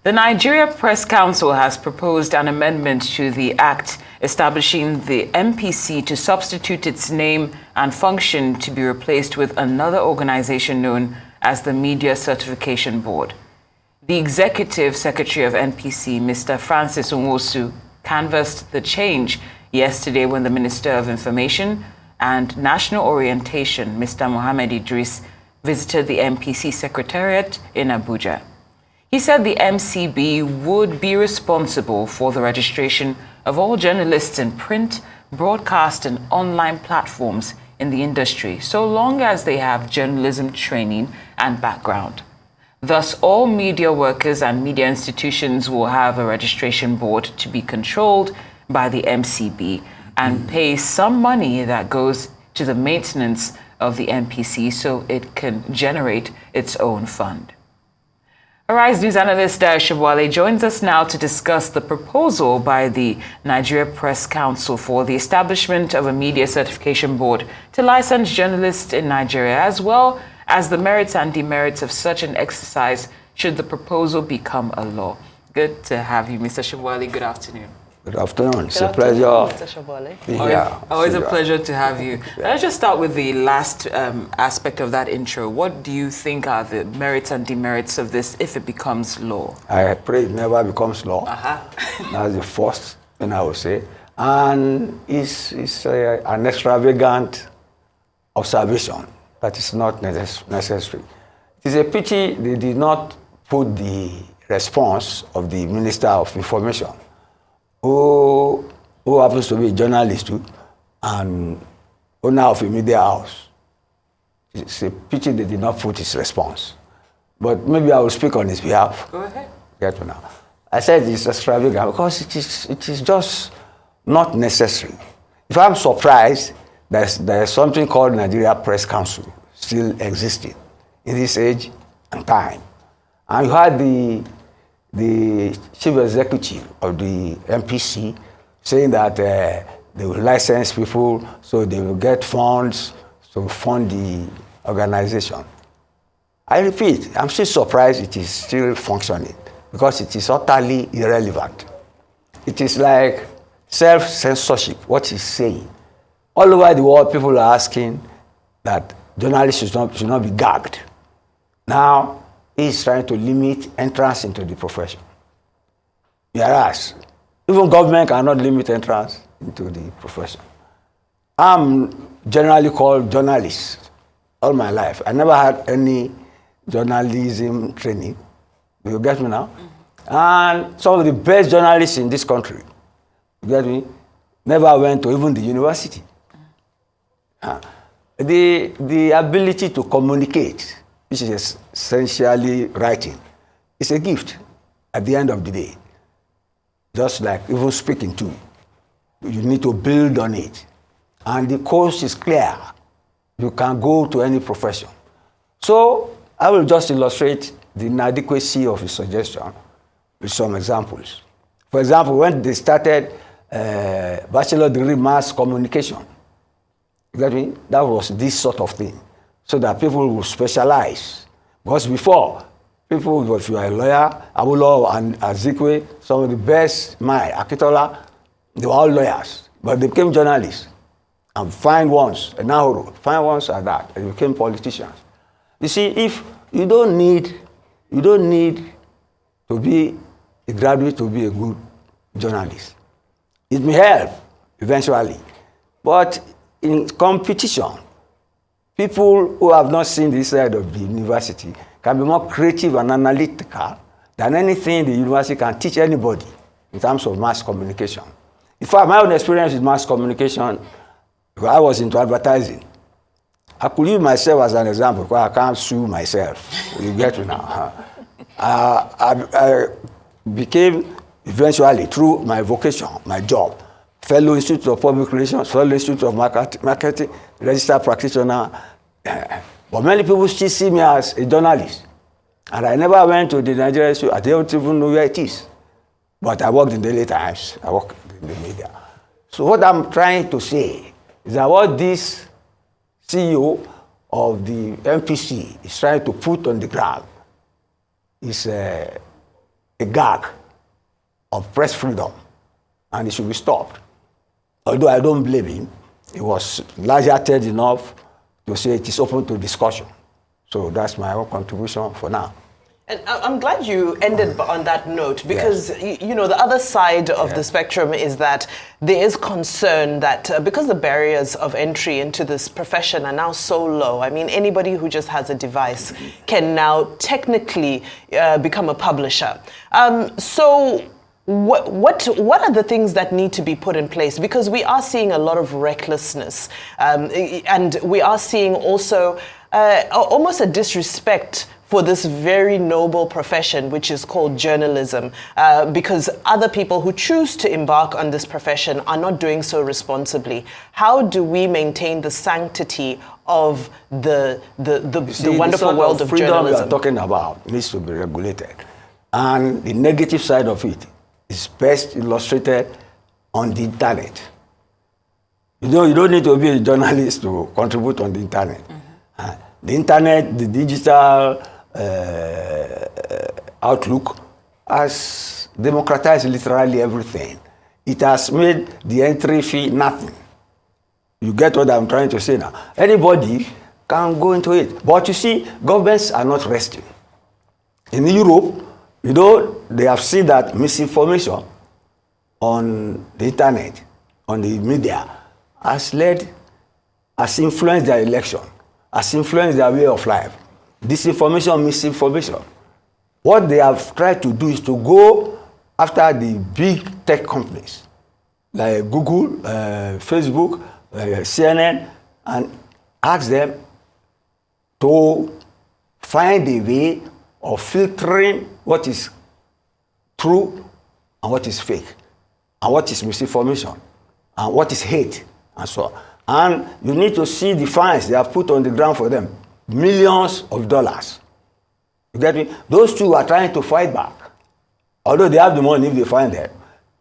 The Nigeria Press Council has proposed an amendment to the Act establishing the MPC to substitute its name and function to be replaced with another organization known as the Media Certification Board. The Executive Secretary of NPC, Mr. Francis Nwosu, canvassed the change yesterday when the Minister of Information and National Orientation, Mr. Mohammed Idris, visited the MPC Secretariat in Abuja. He said the MCB would be responsible for the registration of all journalists in print, broadcast, and online platforms in the industry, so long as they have journalism training and background. Thus, all media workers and media institutions will have a registration board to be controlled by the MCB and pay some money that goes to the maintenance of the MPC so it can generate its own fund. Arise News analyst Dayo Sobowale joins us now to discuss the proposal by the Nigeria Press Council for the establishment of a media certification board to license journalists in Nigeria, as well as the merits and demerits of such an exercise should the proposal become a law. Good to have you, Mr. Sobowale. Good afternoon. Good afternoon. It's a pleasure. Mr. Sobowale. Always a pleasure to have you. Let's just start with the last aspect of that intro. What do you think are the merits and demerits of this if it becomes law? I pray it never becomes law. That's the first thing I would say. And it's an extravagant observation that is not necessary. It is a pity they did not put the response of the Minister of Information, who happens to be a journalist too, and owner of a media house. It's a pity they did not put his response. But maybe I will speak on his behalf. Go ahead. Get me now. I said it's extravagant because it is just not necessary. If I'm surprised, there is something called Nigeria Press Council still existing in this age and time. And you had the chief executive of the MPC saying that they will license people so they will get funds to fund the organization. I repeat, I'm still surprised it is still functioning because it is utterly irrelevant. It is like self-censorship, what he's saying. All over the world, people are asking that journalists should not be gagged. Now, he's trying to limit entrance into the profession. Whereas, even government cannot limit entrance into the profession. I'm generally called journalist all my life. I never had any journalism training. You get me now? And some of the best journalists in this country, you get me, never went to even the university. The ability to communicate, which is essentially writing, is a gift at the end of the day. Just like even speaking too. You need to build on it. And the course is clear. You can go to any profession. So I will just illustrate the inadequacy of his suggestion with some examples. For example, when they started bachelor degree mass communication, you get me? That was this sort of thing, so that people will specialize. Because before, people, if you are a lawyer, Awolowo and Azikwe, some of the best, Akitola, they were all lawyers, but they became journalists. And fine ones, Nahuru, fine ones are that, they became politicians. You see, if you don't need to be a graduate to be a good journalist. It may help eventually, but in competition, people who have not seen this side of the university can be more creative and analytical than anything the university can teach anybody in terms of mass communication. In fact, my own experience with mass communication, I was into advertising. I could use myself as an example because I can't sue myself. You get me now. I became eventually, through my vocation, my job, Fellow Institute of Public Relations, Fellow Institute of Marketing, registered practitioner. But many people still see me as a journalist. And I never went to the Nigerian Institute. I don't even know where it is. But I worked in Daily Times. I work in the media. So what I'm trying to say is that what this CEO of the MPC is trying to put on the ground is a gag of press freedom, and it should be stopped. Although I don't blame him, he was large-hearted enough to say it is open to discussion. So that's my own contribution for now. And I'm glad you ended on that note, because, yes, you know, the other side of the spectrum is that there is concern that because the barriers of entry into this profession are now so low, I mean, anybody who just has a device can now technically become a publisher. So what are the things that need to be put in place? Because we are seeing a lot of recklessness, and we are seeing also almost a disrespect for this very noble profession, which is called journalism, because other people who choose to embark on this profession are not doing so responsibly. How do we maintain the sanctity of the wonderful world of freedom journalism? we are talking about needs to be regulated, and the negative side of it is best illustrated on the internet. You don't need to be a journalist to contribute on the internet. Mm-hmm. The internet, the digital outlook has democratized literally everything. It has made the entry fee nothing. You get what I'm trying to say now. Anybody can go into it. But you see, governments are not resting. In Europe, you know, they have seen that misinformation on the internet, on the media, has influenced their election, has influenced their way of life. Disinformation, misinformation. What they have tried to do is to go after the big tech companies like Google, Facebook, CNN, and ask them to find a way of filtering what is true and what is fake, and what is misinformation, and what is hate, and so on. And you need to see the fines they have put on the ground for them. Millions of dollars. You get me? Those two are trying to fight back. Although they have the money if they find them.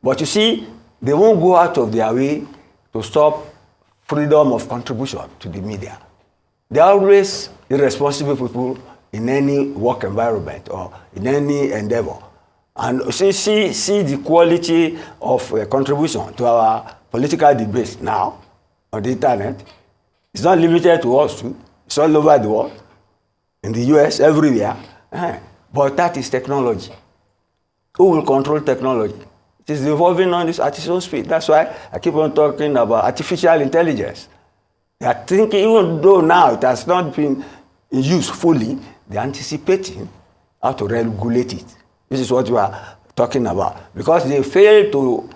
But you see, they won't go out of their way to stop freedom of contribution to the media. They are always irresponsible people in any work environment or in any endeavor. And see the quality of contribution to our political debates now on the internet. It's not limited to us too. It's all over the world, in the US, everywhere. But that is technology. Who will control technology? It is evolving on this at its own speed. That's why I keep on talking about artificial intelligence. They are thinking, even though now it has not been in use fully, they are anticipating how to regulate it. This is what we are talking about. Because they fail to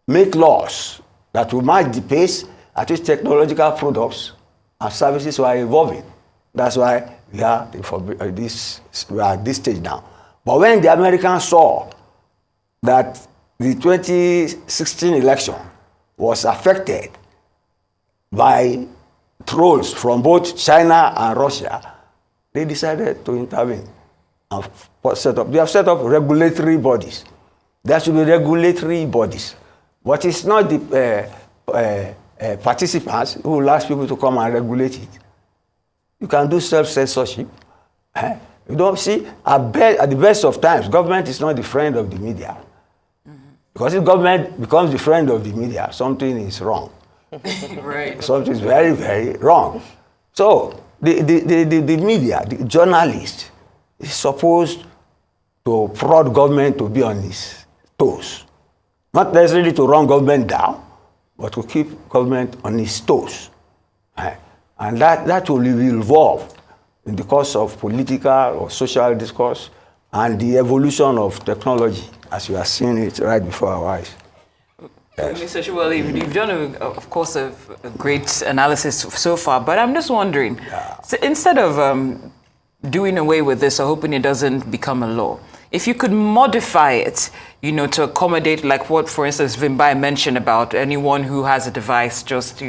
make laws that will match the pace at which technological products and services are evolving. That's why we are at this stage now. But when the Americans saw that the 2016 election was affected by trolls from both China and Russia, they decided to intervene and they have set up regulatory bodies. There should be regulatory bodies. But it's not the participants who will ask people to come and regulate it. You can do self-censorship. You don't see, at the best of times, government is not the friend of the media. Mm-hmm. Because if government becomes the friend of the media, something is wrong. Right. Something is very, very wrong. So the media, the journalist, is supposed to prod government to be on his toes. Not necessarily to run government down, but to keep government on its toes. And that will evolve in the course of political or social discourse and the evolution of technology, as you are seeing it right before our eyes. Yes. Mr. Sobowale, you've done, of course, a great analysis so far, but I'm just wondering, so instead of doing away with this or hoping it doesn't become a law, if you could modify it, to accommodate, like what, for instance, Vimbai mentioned about anyone who has a device just,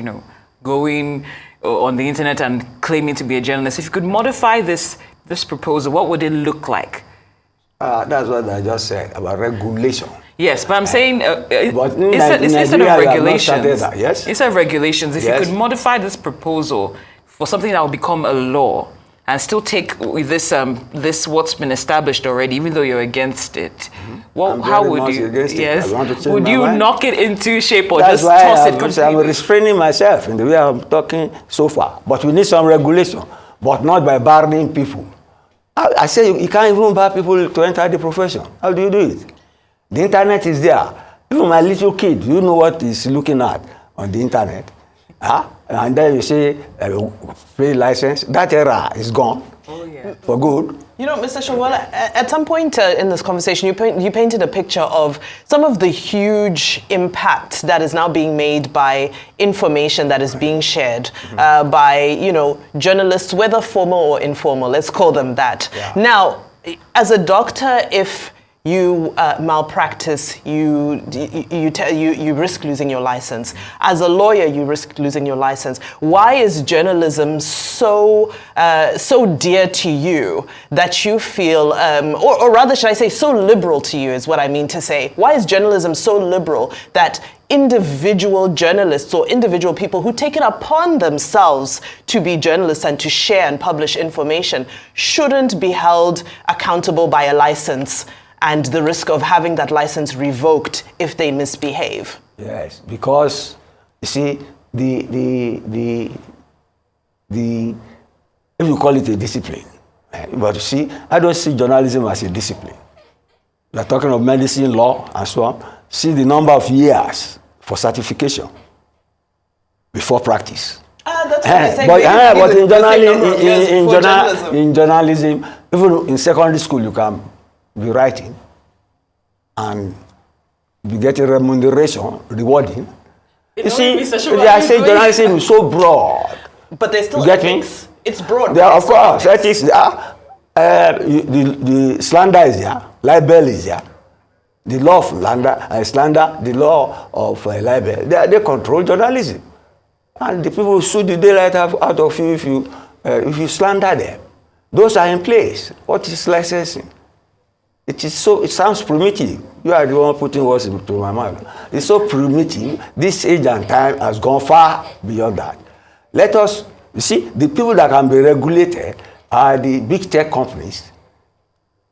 going on the internet and claiming to be a journalist. If you could modify this proposal, what would it look like? That's what I just said about regulation. Yes, but I'm saying but instead of regulations, yes? Instead of regulations, if you could modify this proposal for something that will become a law, and still take with this what's been established already, even though you're against it. Well, how would you? Yes, would you knock it into shape or That's just why toss it completely? I'm restraining myself in the way I'm talking so far. But we need some regulation, but not by barring people. I say you can't even bar people to enter the profession. How do you do it? The internet is there. Even my little kid, you know what he's looking at on the internet. And then you say, free license. That era is gone for good. You know, Mr. Sobowale, at some point in this conversation, you painted a picture of some of the huge impact that is now being made by information that is being shared by, you know, journalists, whether formal or informal, let's call them that. Yeah. Now, as a doctor, if you malpractice, you risk losing your license. As a lawyer, you risk losing your license. Why is journalism so dear to you that you feel, or rather, should I say, so liberal to you is what I mean to say? Why is journalism so liberal that individual journalists or individual people who take it upon themselves to be journalists and to share and publish information shouldn't be held accountable by a license and the risk of having that license revoked if they misbehave? Yes, because you see, the if you call it a discipline, but you see, I don't see journalism as a discipline. We are talking of medicine, law, and so on. See the number of years for certification before practice. That's what I say. But in journalism, even in secondary school, you can be writing and be getting remuneration, rewarding. You see, I say journalism is so broad. But there's still ethics. It's broad. There, of course, ethics. The slander is there, libel is there. The law of slander, the law of libel. They control journalism, and the people who sue the daylight out of you if you slander them. Those are in place. What is licensing? It sounds primitive. You are the one putting words into my mouth. It's so primitive. This age and time has gone far beyond that. Let us, you see, the people that can be regulated are the big tech companies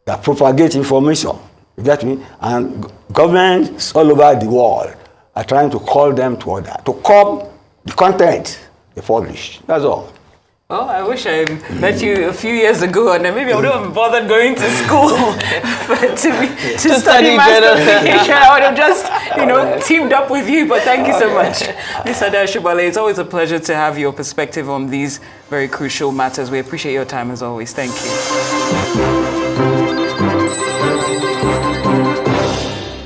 that propagate information. You get me? And governments all over the world are trying to call them to order, to curb the content they publish. That's all. Well, I wish I met you a few years ago, and then maybe I wouldn't have bothered going to school to study mass communication. I would have just, teamed up with you. But thank you so much, Mr. Dayo Sobowale. It's always a pleasure to have your perspective on these very crucial matters. We appreciate your time as always. Thank you.